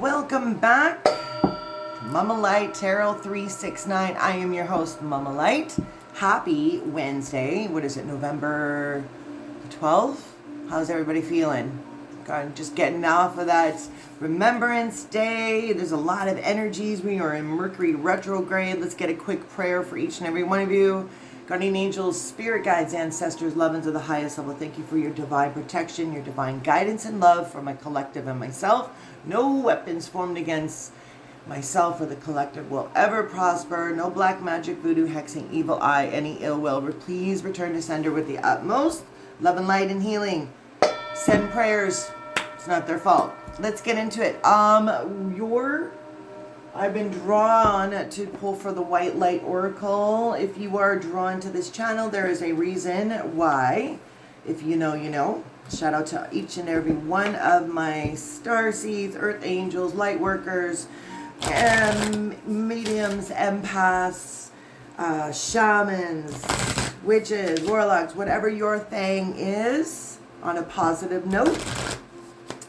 Welcome back, Mama Light Tarot 369. I am your host, Mama Light. Happy Wednesday. What is it, November 12th? How's everybody feeling? God, just getting off of that Remembrance Day. There's a lot of energies. We are in Mercury retrograde. Let's get a quick prayer for each and every one of you. Guardian angels, spirit guides, ancestors, loved ones of the highest level, thank you for your divine protection, your divine guidance and love for my collective and myself. No weapons formed against myself or the collective will ever prosper. No black magic, voodoo, hexing, evil eye, any ill will. Please return to sender with the utmost love and light and healing. Send prayers. It's not their fault. Let's get into it. I've been drawn to pull for the White Light Oracle. If you are drawn to this channel, there is a reason why. If you know, you know. Shout out to each and every one of my star seeds, earth angels, light workers, mediums, empaths, shamans, witches, warlocks, whatever your thing is. On a positive note,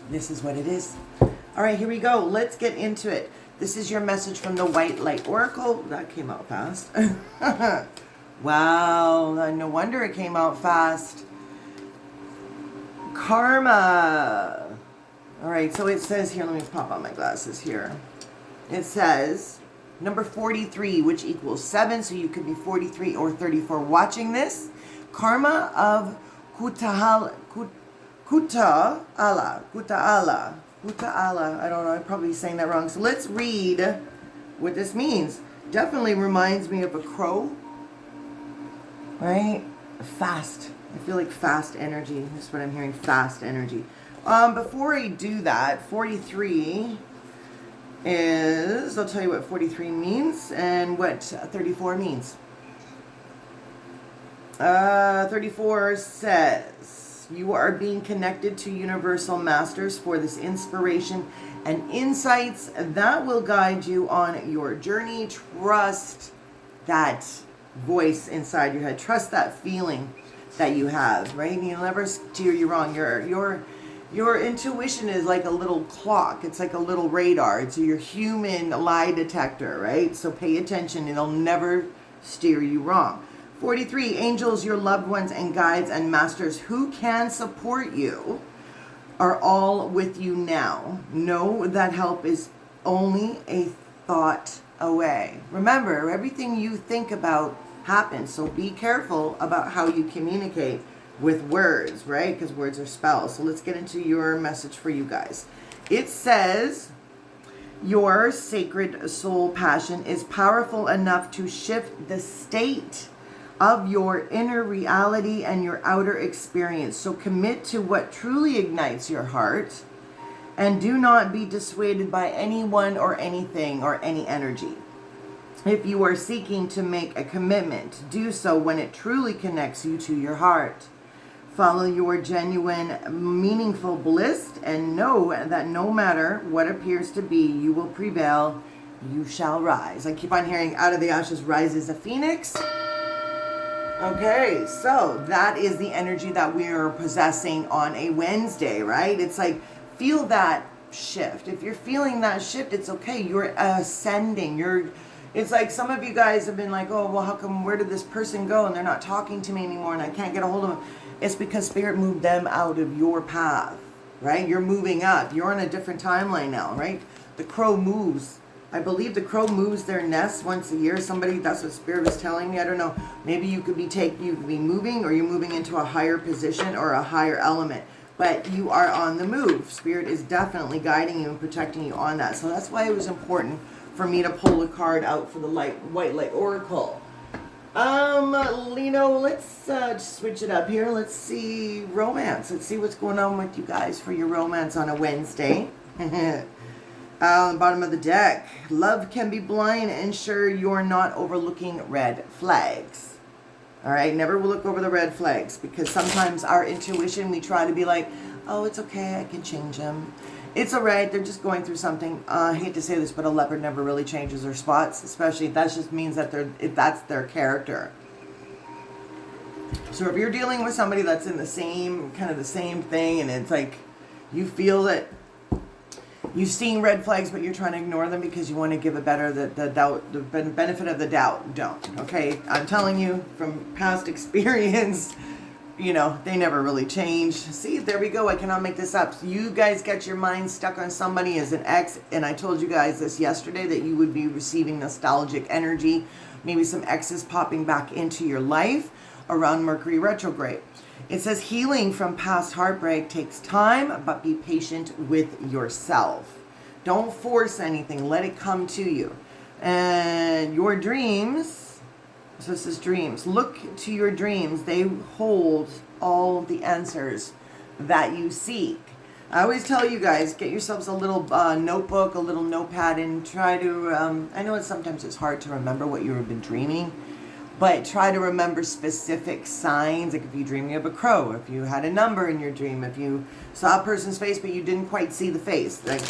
this is what it is. All right, here we go. Let's get into it. This is your message from the White Light Oracle. That came out fast. Wow, no wonder it came out fast. Karma. All right, so it says here, let me pop on my glasses here. It says number 43, which equals 7, so you could be 43 or 34 watching this. Karma of KUTUHALA. KUTUHALA. I don't know, I'm probably saying that wrong. So let's read what this means. Definitely reminds me of a crow, right? Fast. I feel like fast energy. That's what I'm hearing, fast energy. Before I do that, 43 is, I'll tell you what 43 means and what 34 means. 34 says, you are being connected to universal masters for this inspiration and insights that will guide you on your journey. Trust that voice inside your head. Trust that feeling that you have, right? You'll never steer you wrong. Your intuition is like a little clock. It's like a little radar. It's your human lie detector, right? So pay attention. It'll never steer you wrong. 43, angels, your loved ones and guides and masters who can support you are all with you now. Know that help is only a thought away. Remember, everything you think about happens. So be careful about how you communicate with words, right? Because words are spells. So let's get into your message for you guys. It says, your sacred soul passion is powerful enough to shift the state of your inner reality and your outer experience. So commit to what truly ignites your heart and do not be dissuaded by anyone or anything or any energy. If you are seeking to make a commitment, do so when it truly connects you to your heart. Follow your genuine, meaningful bliss and know that no matter what appears to be, you will prevail, you shall rise. I keep on hearing out of the ashes rises a phoenix. Okay, so that is the energy that we are possessing on a Wednesday, right? It's like, feel that shift. If you're feeling that shift, it's okay. You're ascending. It's like some of you guys have been like, oh, well, how come, where did this person go? And they're not talking to me anymore and I can't get a hold of them. It's because Spirit moved them out of your path, right? You're moving up. You're on a different timeline now, right? The crow moves. I believe the crow moves their nest once a year. Somebody, that's what Spirit was telling me. I don't know. Maybe you could be moving, or you're moving into a higher position or a higher element. But you are on the move. Spirit is definitely guiding you and protecting you on that. So that's why it was important for me to pull a card out for the White Light Oracle. Let's just switch it up here. Let's see romance. Let's see what's going on with you guys for your romance on a Wednesday. On the bottom of the deck, love can be blind. Ensure you're not overlooking red flags. All right, never look over the red flags, because sometimes our intuition, we try to be like, oh, it's okay, I can change them. It's all right, they're just going through something. I hate to say this, but a leopard never really changes their spots, especially if that just means that that's their character. So if you're dealing with somebody that's in the same thing, and it's like you feel that You've seen red flags, but you're trying to ignore them because you want to give a better the benefit of the doubt. Don't. Okay, I'm telling you from past experience. You know, they never really change. See, there we go. I cannot make this up. So you guys get your mind stuck on somebody as an ex, and I told you guys this yesterday that you would be receiving nostalgic energy, maybe some exes popping back into your life around Mercury retrograde. It says healing from past heartbreak takes time, but be patient with yourself. Don't force anything. Let it come to you. And your dreams, so this is dreams. Look to your dreams. They hold all the answers that you seek. I always tell you guys, get yourselves a little notebook, a little notepad, and try to, I know sometimes it's hard to remember what you've been dreaming, but try to remember specific signs, like if you're dreaming of a crow, if you had a number in your dream, if you saw a person's face but you didn't quite see the face. Like,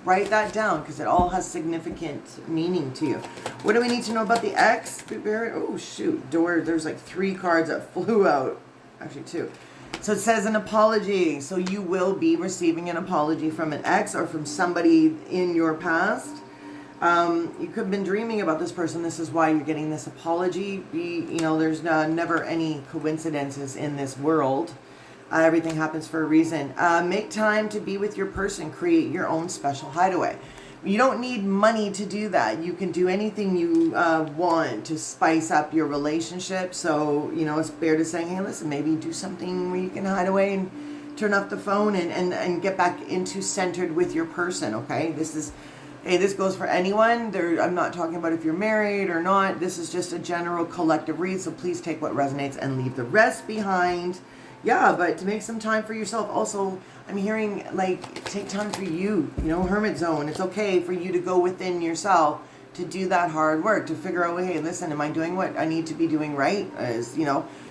write that down because it all has significant meaning to you. What do we need to know about the ex? Oh, shoot. There's like 3 cards that flew out. Actually, 2. So it says an apology. So you will be receiving an apology from an ex or from somebody in your past. You could have been dreaming about this person. This is why you're getting this apology. There's never any coincidences in this world. Everything happens for a reason. Make time to be with your person. Create your own special hideaway. You don't need money to do that. You can do anything you want to spice up your relationship. So, it's fair to say, hey, listen, maybe do something where you can hide away and turn off the phone and get back into centered with your person, okay? This goes for anyone. I'm not talking about if you're married or not. This is just a general collective read, so please take what resonates and leave the rest behind. Yeah, but to make some time for yourself. Also, I'm hearing, take time for you, hermit zone. It's okay for you to go within yourself to do that hard work, to figure out, hey, listen, am I doing what I need to be doing right?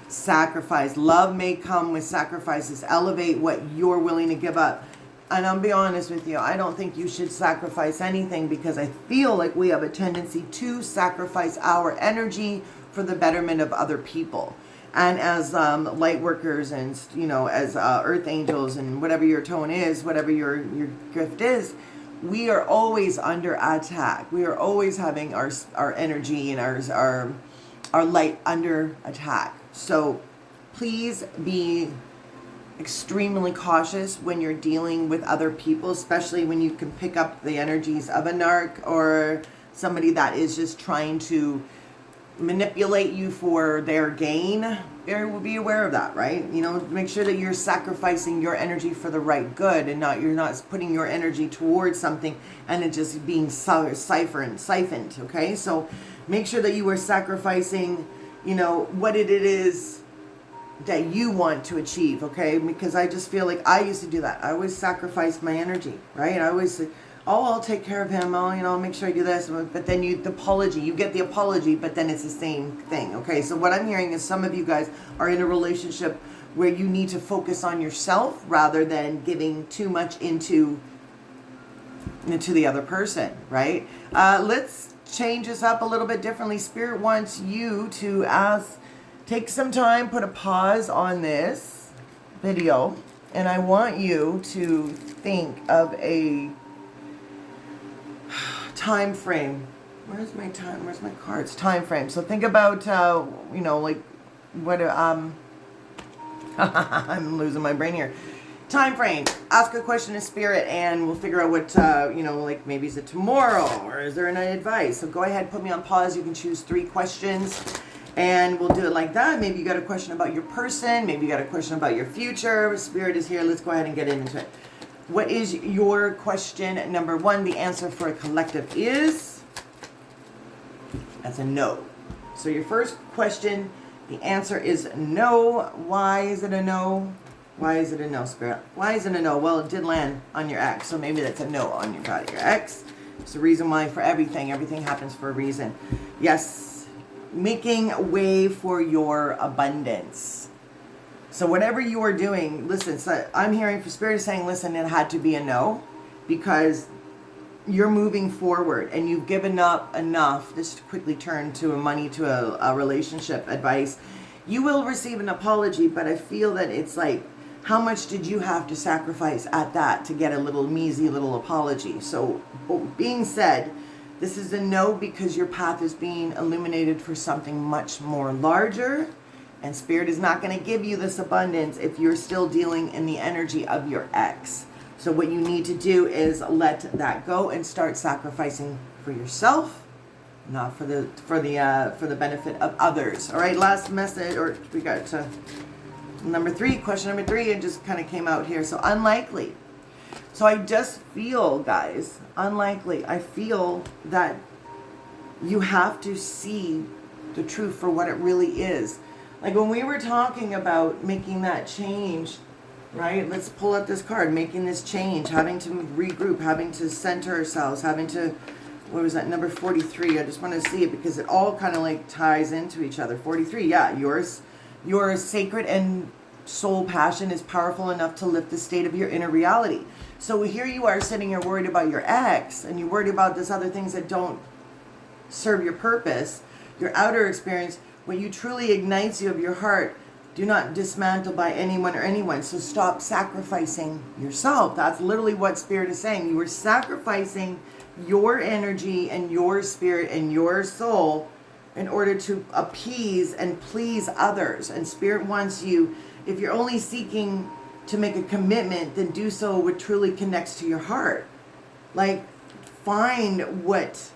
Sacrifice. Love may come with sacrifices. Elevate what you're willing to give up. And I'll be honest with you, I don't think you should sacrifice anything because I feel like we have a tendency to sacrifice our energy for the betterment of other people. And as light workers and, as earth angels and whatever your tone is, whatever your gift is, we are always under attack. We are always having our energy and our light under attack. So please be extremely cautious when you're dealing with other people, especially when you can pick up the energies of a narc or somebody that is just trying to manipulate you for their gain. Be aware of that, right? Make sure that you're sacrificing your energy for the right good and you're not putting your energy towards something and it just being siphoned, okay? So make sure that you are sacrificing, what it is that you want to achieve, okay? Because I just feel like I used to do that. I always sacrificed my energy, right? I always said, I'll take care of him. I'll make sure I do this. But then you get the apology, but then it's the same thing, okay? So what I'm hearing is some of you guys are in a relationship where you need to focus on yourself rather than giving too much into the other person, right? Let's change this up a little bit differently. Spirit wants you to take some time, put a pause on this video, and I want you to think of a time frame. Where's my cards? Time frame. So think about, what, I'm losing my brain here. Time frame. Ask a question to spirit and we'll figure out what, maybe is it tomorrow or is there any advice? So go ahead, put me on pause. You can choose 3 questions. And we'll do it like that. Maybe you got a question about your person. Maybe you got a question about your future. Spirit is here. Let's go ahead and get into it. What is your question number 1? The answer for a collective is... That's a no. So your first question, the answer is no. Why is it a no? Why is it a no, Spirit? Why is it a no? Well, it did land on your ex. So maybe that's a no on your ex. It's the reason why for everything. Everything happens for a reason. Yes. Making way for your abundance. So whatever you are doing, listen, so I'm hearing for Spirit is saying, listen, it had to be a no because you're moving forward and you've given up enough. This to quickly turn to a relationship advice. You will receive an apology, but I feel that it's like how much did you have to sacrifice at that to get a little measly little apology? So being said, this is a no, because your path is being illuminated for something much more larger, and Spirit is not going to give you this abundance if you're still dealing in the energy of your ex. So what you need to do is let that go and start sacrificing for yourself, not for the benefit of others. All right, last message, or we got to number 3, question number 3, it just kind of came out here. So unlikely. So I just feel, guys, unlikely. I feel that you have to see the truth for what it really is. Like when we were talking about making that change, right? Let's pull up this card, making this change, having to regroup, having to center ourselves, having to, what was that, number 43? I just want to see it because it all kind of like ties into each other. 43, yeah, your sacred and soul passion is powerful enough to lift the state of your inner reality. So here you are sitting here worried about your ex, and you're worried about this other things that don't serve your purpose, your outer experience. What you truly ignites you of your heart, do not dismantle by anyone or anyone. So stop sacrificing yourself. That's literally what Spirit is saying. You are sacrificing your energy and your spirit and your soul in order to appease and please others. And Spirit wants you, if you're only seeking to make a commitment, then do so what truly connects to your heart. Like, find what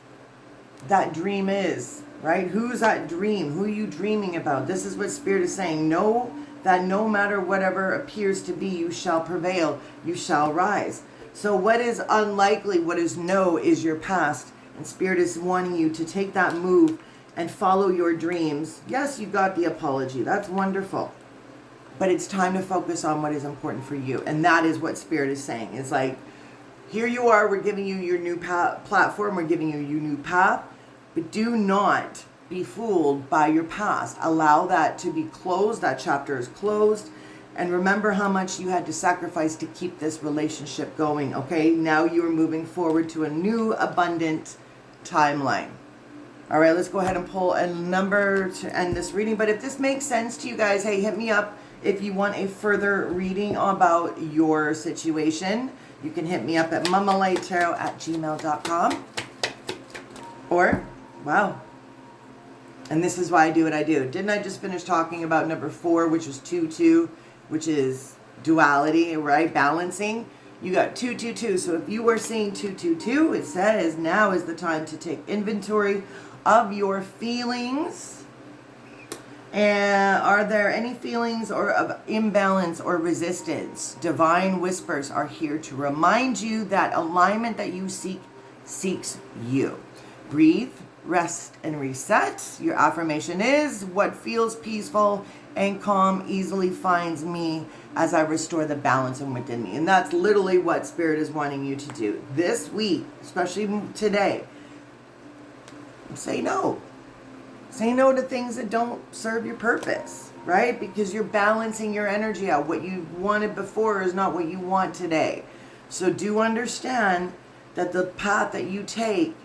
that dream is, right? Who's that dream? Who are you dreaming about? This is what Spirit is saying. Know that no matter whatever appears to be, you shall prevail. You shall rise. So what is unlikely, what is no, is your past. And Spirit is wanting you to take that move and follow your dreams. Yes, you got the apology. That's wonderful. But it's time to focus on what is important for you. And that is what Spirit is saying. It's like, here you are, we're giving you your new platform, we're giving you your new path, but do not be fooled by your past. Allow that to be closed. That chapter is closed. And remember how much you had to sacrifice to keep this relationship going, okay? Now you are moving forward to a new abundant timeline. All right, let's go ahead and pull a number to end this reading. But if this makes sense to you guys, hey, hit me up. If you want a further reading about your situation, you can hit me up at mamalightarot@gmail.com. Or, wow. And this is why I do what I do. Didn't I just finish talking about number 4, which was 2-2, which is duality, right? Balancing. You got 2-2-2. So if you were seeing 2-2-2, it says now is the time to take inventory of your feelings. And are there any feelings or of imbalance or resistance? Divine whispers are here to remind you that alignment that you seek seeks you. Breathe, rest, and reset. Your affirmation is, what feels peaceful and calm easily finds me as I restore the balance within me. And that's literally what Spirit is wanting you to do. This week, especially today, say no. Say no to things that don't serve your purpose, right? Because you're balancing your energy out. What you wanted before is not what you want today. So do understand that the path that you take,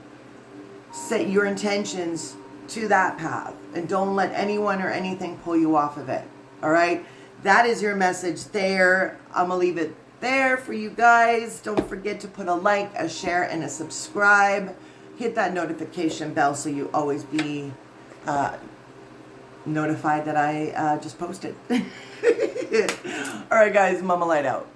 set your intentions to that path. And don't let anyone or anything pull you off of it. All right? That is your message there. I'm going to leave it there for you guys. Don't forget to put a like, a share, and a subscribe. Hit that notification bell so you always be notified that I just posted. All right, guys, Mama Light out.